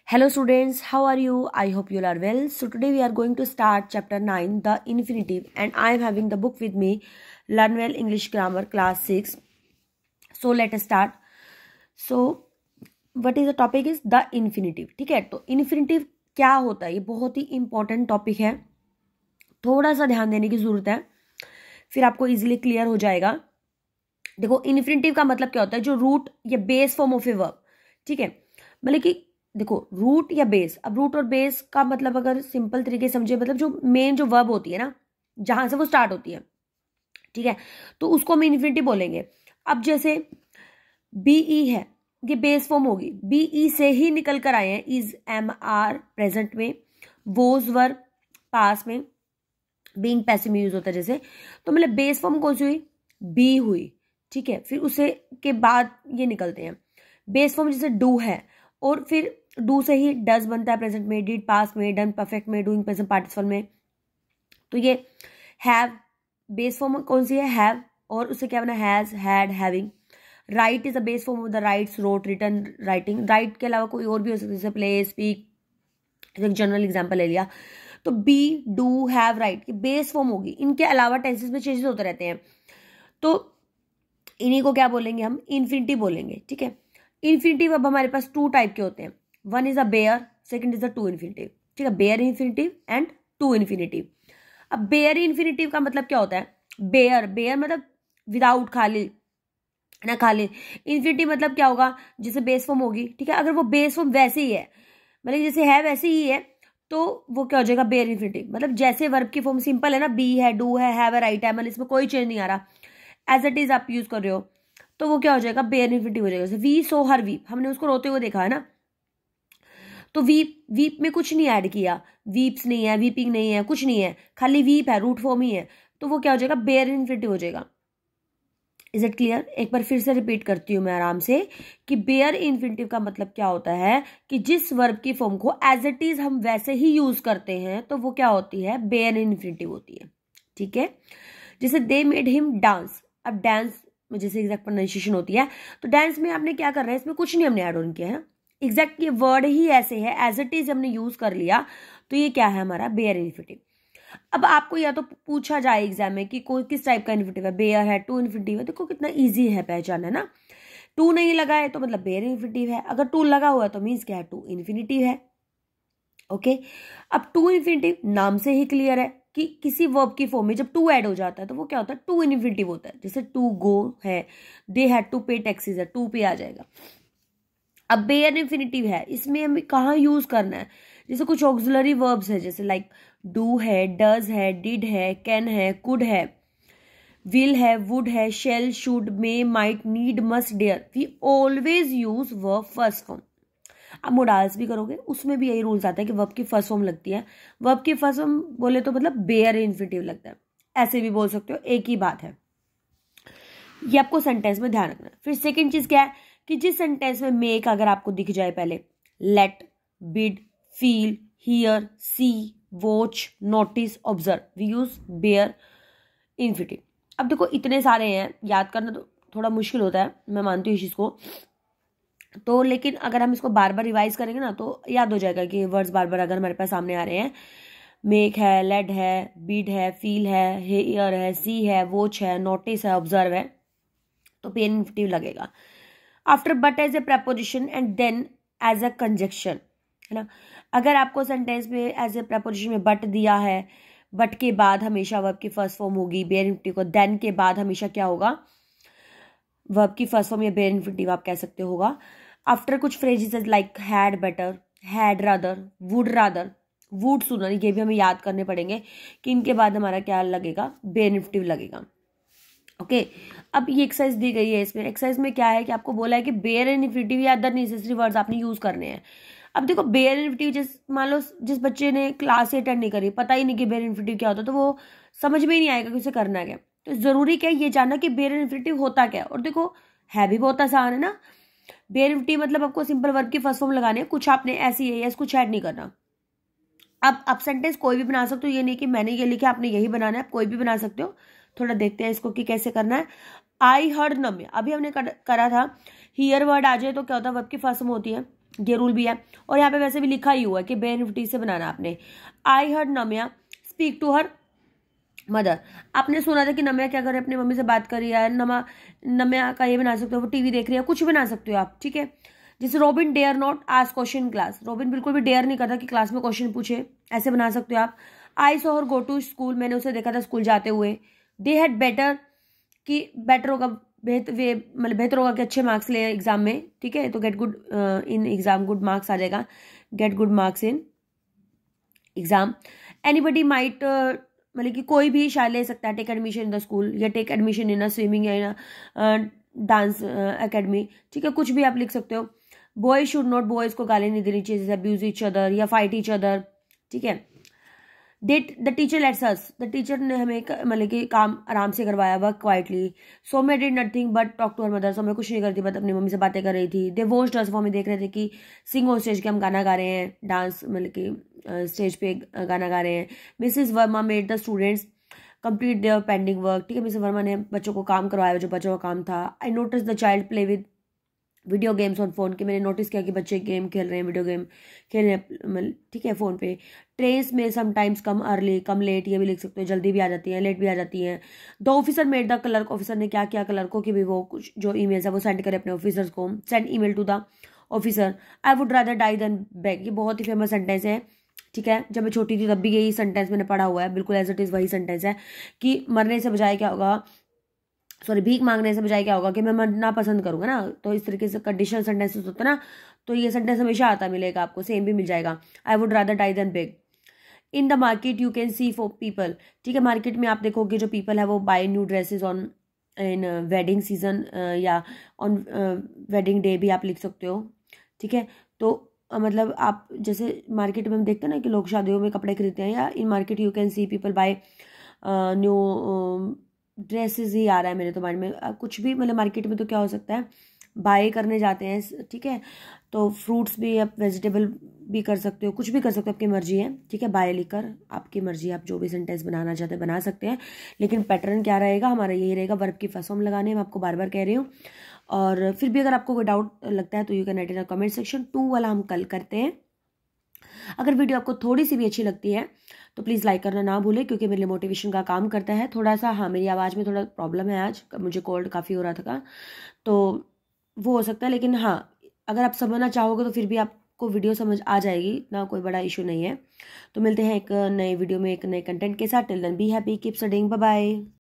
Hello students, how are you? I hope you are well. So today we are going to start chapter 9, the infinitive, and I am having the book with me, Learn Well English Grammar class 6. So let us start. So what is the topic is the infinitive. ठीक है, तो infinitive क्या होता है? ये बहुत ही important topic है, थोड़ा सा ध्यान देने की जरूरत है, फिर आपको इजीली क्लियर हो जाएगा. देखो, इन्फिनिटिव का मतलब क्या होता है? जो रूट या base form of a verb. ठीक है, मतलब कि देखो रूट या बेस. अब रूट और बेस का मतलब अगर सिंपल तरीके से समझे, मतलब जो मेन जो वर्ब होती है ना, जहां से वो स्टार्ट होती है, ठीक है, तो उसको हम इन्फिनिटिव बोलेंगे. अब जैसे बीई है, ये बेस फॉर्म होगी. बीई से ही निकल कर आए हैं. इज, एम, आर प्रेजेंट में, वोज वर्ब पास में, बीइंग पैसिव में यूज होता है जैसे. तो मतलब बेस फॉर्म कौन सी हुई? बी हुई. ठीक है, फिर उसे के बाद ये निकलते हैं बेस फॉर्म. जैसे डू है, और फिर डू से ही डज बनता है प्रेजेंट में, डिड पास्ट में, डन परफेक्ट में, डूइंग प्रेजेंट पार्टिसिपल में. तो ये हैव बेस फॉर्म कौन सी है? हैव. और उससे क्या बना? Has, had, having. Write is the base form of the writes, wrote, written, writing. Write के अलावा कोई और भी हो सकता है, जैसे प्ले, स्पीक. एक जनरल एग्जाम्पल ले लिया. तो बी, डू, हैव, राइट की बेस फॉर्म होगी. इनके अलावा टेंसेस में चेंजेस होते रहते हैं, तो इन्हीं को क्या बोलेंगे हम? इन्फिनिटिव बोलेंगे. ठीक है, इन्फिनिटिव अब हमारे पास टू टाइप के होते हैं. One is a bare, second is a to infinitive. ठीक है, bare infinitive and to infinitive. अब बेयर इन्फिनिटिव का मतलब क्या होता है? बेयर, बेयर मतलब विदाउट, खाली ना, खाली. इन्फिनिटिव मतलब क्या होगा? जैसे बेस फॉर्म होगी. ठीक है, अगर वो बेस फॉर्म वैसे ही है, मतलब जैसे है वैसे ही है, तो वो क्या हो जाएगा? Bare infinitive. मतलब जैसे वर्ब की फॉर्म सिंपल है ना, बी है, डू है, हैव है, राइट है, मतलब इसमें कोई चेंज नहीं आ रहा, एज इट इज आप यूज कर रहे हो, तो वो क्या हो जाएगा? बेयर इन्फिनिटिव हो जाएगा. जैसे वी सो हर वीप, हमने उसको रोते हुए देखा है ना, तो वीप, वीप में कुछ नहीं ऐड किया, वीप्स नहीं है, वीपिंग नहीं है, कुछ नहीं है, खाली वीप है, रूट फॉर्म ही है, तो वो क्या हो जाएगा? बेयर इन्फिनिटिव हो जाएगा. Is it clear? एक बार फिर से रिपीट करती हूँ मैं आराम से, कि बेयर इन्फिनिटिव का मतलब क्या होता है कि जिस वर्ब की फॉर्म को एज इट इज हम वैसे ही यूज करते हैं, तो वो क्या होती है? बेयर इन्फिनिटिव होती है. ठीक है, जैसे दे मेड हिम डांस. अब डांस में जैसे एग्जैक्ट प्रोनाउंसिएशन होती है, तो डांस में आपने क्या कर रहे हैं? इसमें कुछ नहीं हमने ऐड ऑन किया है, एग्जैक्ट ये वर्ड ही ऐसे है, एज इट इज हमने यूज कर लिया, तो ये क्या है? हमारा बेयर इन्फिनिटिव. अब आपको या तो पूछा जाए एग्जाम में कि कोई किस टाइप का इन्फिनिटिव है, बेयर है, टू इन्फिनिटिव है. देखो कितना इजी है पहचान, है ना. टू नहीं लगा है तो मतलब बेयर इन्फिनिटिव है, अगर टू लगा हुआ है तो मीन्स क्या है? टू इन्फिनिटिव है. ओके, अब टू इन्फिनिटिव नाम से ही क्लियर है कि किसी वर्ब की फॉर्म में जब टू ऐड हो जाता है तो वो क्या होता है? टू इन्फिनिटिव होता है. जैसे टू गो है, दे हैड टू पे टैक्सीज है, टू पे आ जाएगा. अब बेयर इन्फिनिटिव है, इसमें हमें कहाँ यूज करना है? जैसे कुछ ऑक्सिलरी वर्ब्स है, जैसे लाइक डू है, डज है, डिड है, कैन है, कुड है, विल है, वुड है, shall, should, may, might, need, must, dare. We always use verb first form. अब मोडाल्स भी करोगे, उसमें भी यही रूल्स आता है कि वर्ब की फर्स्ट फॉर्म लगती है. वर्ब की फर्स्ट फॉर्म बोले तो मतलब बेयर इन्फिनिटिव लगता है. ऐसे भी बोल सकते हो, एक ही बात है. ये आपको सेंटेंस में ध्यान रखना. फिर सेकंड चीज क्या है कि जिस सेंटेंस में मेक अगर आपको दिख जाए पहले, let, bid, feel, hear, see, watch, notice, observe, we use bare infinitive. अब देखो इतने सारे हैं, याद करना तो थोड़ा मुश्किल होता है, मैं मानती हूँ इस चीज को, तो लेकिन अगर हम इसको बार बार रिवाइज करेंगे ना तो याद हो जाएगा कि वर्ड्स बार बार अगर हमारे पास सामने आ रहे हैं. मेक है, लेड है, बीड है, फील है, हियर है, सी है, वॉच है, नोटिस है, ऑब्जर्व है, तो बेयर इन्फिनिटिव लगेगा. After but as a preposition and then as a conjunction, है ना. अगर आपको सेंटेंस में एज ए प्रपोजिशन में बट दिया है, बट के बाद हमेशा वर्ब की फर्स्ट फॉर्म होगी बेयर इन्फिनिटिव को. देन के बाद हमेशा क्या होगा? वर्ब की फर्स्ट फॉर्म या बेयर इन्फिनिटिव आप कह सकते होगा. आफ्टर कुछ phrases like had better, had rather, would rather, would sooner, ये भी हमें याद करने पड़ेंगे कि इनके बाद हमारा क्या लगेगा? बेयर इन्फिनिटिव लगेगा. ओके, अब ये एक्सरसाइज दी गई है. इसमें एक्सरसाइज में क्या है कि आपको बोला है कि बेयर इन्फिनिटिव या अदर नेसेसरी वर्ड्स आपने यूज करने हैं. अब देखो बेयर इन्फिनिटिव, जिस मान लो जिस बच्चे ने क्लास अटेंड नहीं करी, पता ही नहीं कि बेयर इन्फिनिटिव क्या होता है, तो वो समझ में ही नहीं आएगा कि उसे करना क्या. तो जरूरी क्या है ये जानना कि बेयर इन्फिनिटिव होता क्या. और देखो है भी बहुत आसान है ना. बेयर इन्फिनिटिव मतलब आपको सिंपल वर्ब की फर्स्ट फॉर्म लगाने, कुछ आपने ऐसी है या कुछ ऐड नहीं करना. अब आप सेंटेंस कोई भी बना सकते हो, ये नहीं कि मैंने ये लिखा आपने यही बनाना है, आप कोई भी बना सकते हो. थोड़ा देखते हैं इसको कि कैसे करना है. आई हर्ड नम्य, अभी हमने करा था. हियर वर्ड आ जाए तो क्या होता है? वर्ब की फर्स्ट फॉर्म होती है. ये रूल भी है, और यहाँ पे वैसे भी लिखा ही हुआ है कि बेनिफिट से बनाना आपने। I heard Namya speak to her mother. आपने सुना था कि नम्या क्या कर रही है, अपनी मम्मी से बात कर रही है। नम्या का ये बना सकते हो, वो टीवी देख रही है, कुछ भी बना सकते हो आप, ठीक है। जैसे Robin dare not ask question class, Robin बिल्कुल भी डेयर नहीं करता कि क्लास में क्वेश्चन पूछे, ऐसे बना सकते हो आप। I saw her go to school, मैंने उसे देखा था स्कूल जाते हुए। दे हैड बेटर, कि बेटर होगा, मतलब बेहतर होगा कि अच्छे मार्क्स ले एग्जाम में, ठीक है। तो get good in exam, good marks आ जाएगा, get good marks in exam. Anybody might, मतलब कि कोई भी शायद ले सकता है, take admission in the school, या take admission in a swimming या इन डांस अकेडमी, ठीक है, कुछ भी आप लिख सकते हो। बॉयज शुड नॉट, बॉयज को गाली नहीं देनी चाहिए, अब्यूज ईच अदर या फाइट ईच अदर, ठीक है। The teacher lets us, the teacher ने हमें मतलब कि काम आराम से करवाया, work quietly. Somya did nothing but talk to her mother, Somya कुछ नहीं करती बट अपनी मम्मी से बातें कर रही थी। दे वॉच्ड अस, वो हमें देख रहे थे कि सिंग ऑन स्टेज के हम गाना गा रहे हैं, डांस मतलब कि स्टेज पे गाना गा रहे हैं। Mrs Verma made the students complete their pending work, ठीक है, मिसेज वर्मा ने बच्चों को काम करवाया जो बच्चों का काम था। I notice the child play with video games on phone, के मैंने नोटिस किया कि बच्चे गेम खेल रहे हैं, वीडियो गेम खेल रहे हैं, ठीक है, फ़ोन पे। ट्रेन्स में समटाइम्स कम अर्ली कम लेट, ये भी लिख सकते हो, जल्दी भी आ जाती हैं, लेट भी आ जाती हैं। The officer made the clerk, officer ने क्या किया क्लर्क को कि भी वो कुछ जो ईमेल्स है वो सेंड करे अपने ऑफिसर्स को। Send email to the officer. I would rather die than beg, ये बहुत ही फेमस सेंटेंस है, ठीक है। जब मैं छोटी थी तब भी यही सेंटेंस मैंने पढ़ा हुआ है, बिल्कुल एज इट इज़ वही सेंटेंस है कि मरने से बजाय क्या होगा, सॉरी भीख मांगने से बजाय क्या होगा कि मैं मरना पसंद करूंगा ना। तो इस तरीके से कंडीशनल सेंटेंसेस होते हैं ना, तो ये सेंटेंस हमेशा आता मिलेगा आपको, सेम भी मिल जाएगा। I would rather die than beg. In the market you can see for people, ठीक है, मार्केट में आप देखोगे जो पीपल है वो buy new dresses on in wedding season, या ऑन वेडिंग डे भी आप लिख सकते हो, ठीक है। तो मतलब आप जैसे मार्केट में हम देखते हैं ना कि लोग शादियों में कपड़े खरीदते हैं, या in market you can see people buy new dresses ही आ रहा है मेरे तो माइंड में। कुछ भी मतलब मार्केट में तो क्या हो सकता है, बाय करने जाते हैं, ठीक है। तो फ्रूट्स भी, आप वेजिटेबल भी कर सकते हो, कुछ भी कर सकते हो, आपकी मर्जी है, ठीक है। बाय लिखकर आपकी मर्जी, आप जो भी सेंटेंस बनाना चाहते हैं बना सकते हैं, लेकिन पैटर्न क्या रहेगा हमारा, यही रहेगा, वर्ब की फर्स्ट फॉर्म लगाने, मैं आपको बार बार कह रही हूँ। और फिर भी अगर आपको कोई डाउट लगता है तो you can write in comment section. 2 वाला हम कल करते हैं। अगर वीडियो आपको थोड़ी सी भी अच्छी लगती है तो प्लीज़ लाइक करना ना भूलें, क्योंकि मेरे लिए मोटिवेशन का काम करता है थोड़ा सा। हाँ, मेरी आवाज़ में थोड़ा प्रॉब्लम है, आज मुझे कोल्ड काफ़ी हो रहा था, तो वो हो सकता है, लेकिन हाँ अगर आप समझना चाहोगे तो फिर भी आपको वीडियो समझ आ जाएगी ना, कोई बड़ा इशू नहीं है। तो मिलते हैं एक नए वीडियो में एक नए कंटेंट के साथ। Till then be happy, keep studying, bye bye.